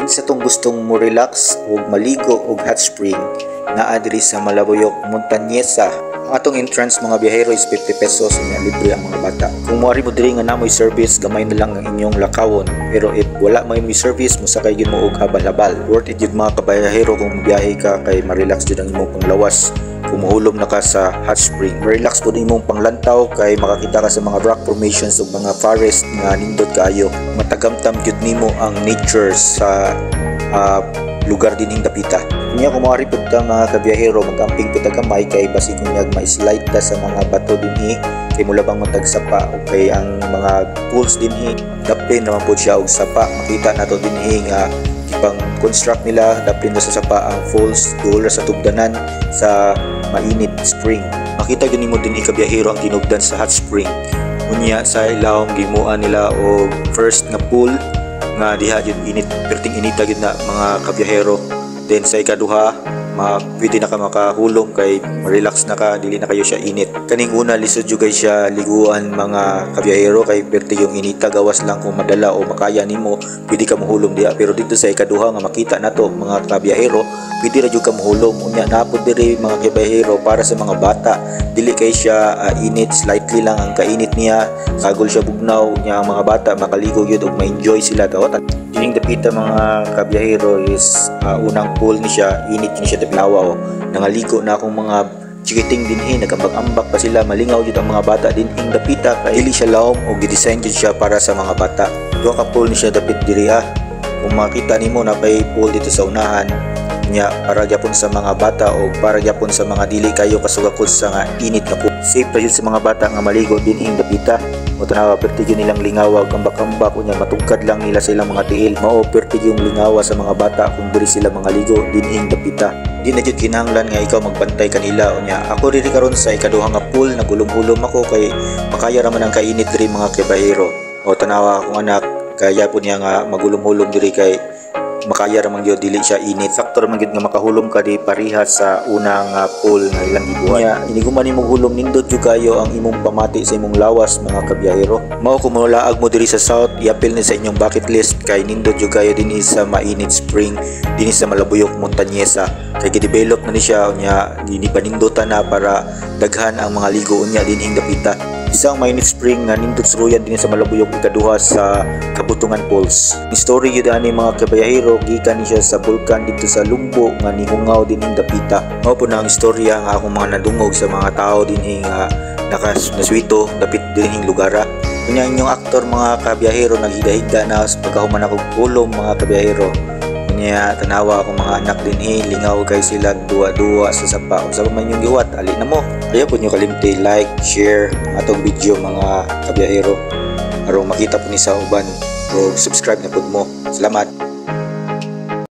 Sa tong gustong mo relax o maligo o hot spring naa diri sa Malabuyok Montañesa. Ang atong entrance mga biyahero is 50 pesos na libre ang mga bata. Kung moari mo diri nga namoy service, gamay na lang ang inyong lakawon. Pero if wala may service, musakay gyud mo og habal-habal. Worth it gyud mga kabahero kung biyahe ka kay ma-relax jud ang imong panglawas. Kung mahulom na ka sa hot spring, relax po imong panglantaw kay makakita ka sa mga rock formations ug mga forest nga nindot kaayo. Matagamtam gyud nimo ang nature sa lugar dining dapita. Kunya kung maaari po ta mga kabiyahero, mag-camping po ta gamay kay basi kunyag ma-slide ta sa mga bato dinhi kay mula bang matag sapa o kay ang mga pools dinhi daplin naman po siya og sapa. Makita nato dinhi nga ipang construct nila daplin na sa sapa ang falls duol sa tugdanan sa mainit spring. Makita gyud nimo dinhi kabiyahero ang tinugdan sa hot spring. Kunya sa ilawom gimuan nila og first nga pool nga diha jud init perting inita gyud na mga kabiyahero. Then sa ikaduha, pwede na ka makahulom kay relax na ka, dili na kayo siya init. Kaning una lisod jud kay siya liguan mga kabiyahero kay perti yung inita gawas lang kung madala o makaya nimo, pwede ka mohulom diha. Pero dito sa ikaduha nga makita nato mga kabiyahero, pwede ra jud ka mohulom. Unya napod diri mga kabiyahero para sa mga bata. Dili kay siya init, slightly lang ang kainit niya. Sagol siya bugnaw nya ang mga bata makaligo gyud ug ma-enjoy sila daw. Dining dapita mga kabiyahero is unang pool ni siya, init ni siya taglawa o. Nangaligo na akong mga chikiting dinhi, nagambag-ambak pa sila, malingaw jud ang mga bata dinhing dapita kay dili siya lawom o gidesign jud siya para sa mga bata. Duha ka pool ni siya dapit diri Kung makita nimo na kay pool dito sa unahan nya para gyapon sa mga bata o para gyapon sa mga dili kayo kasugakod sa nga init na pool. Safe pa jud sa mga bata nga maligo dinhing dapita. O tanawa perti yun nilang lingawa kambak-kambak unya matugkad lang nila sa ilang mga tiil. Mao perti yung lingawa sa mga bata kung diri sila mga ligo dinhing dapita. Di na jud kinahanglan nga ikaw magbantay kanila unya. Ako diri karon sa ikaduha nga pool nagulom-hulom ako kay makaya ra man ang kainit diri mga kabahero. O tanawa akong anak kaya po niya nga magulom-hulom diri kay makaya ra man gyud dili siya init. Sakto ra man gyud nga makahulom ka di parihas sa unang pool nga ilang gibuhat. Nya iniguman nimo hulom nindot jud kayo ang imong pamati sa imong lawas mga kabiyahero. Mao kung mulaag mo diri sa south, iapil ni sa inyong bucket list kay nindot jud kayo dinhi sa mainit spring dinhi sa Malabuyok Montañesa. Kay gidevelop na ni siya unya ginipanindotan na para daghan ang mga ligo unya dinhing dapita. Isang mainit spring nga nindot suruyan din sa Malabuyok ikaduha sa Kabutungan Falls. Ni story gyud ani mga kabiyahero gikan ni siya sa bulkan dito sa Lumbo nga nihungaw dinhing dapita. Mao po na ang istorya nga akong mga nadungog sa mga tao dinhing naswito dapit dinhing lugar. Kunya inyong aktor mga kabiyahero naghiga-higa na sa pagkahuman ako pulong mga kabiyahero. Kunya tanawa akong mga anak dinhi lingaw kay sila duwa-duwa sa sapa. Unsa pa man yung giwat ali na mo. Ayaw po nyo kalimti like, share atong video mga kabiyahero aron makita po ni sa uban o subscribe na po mo. Salamat.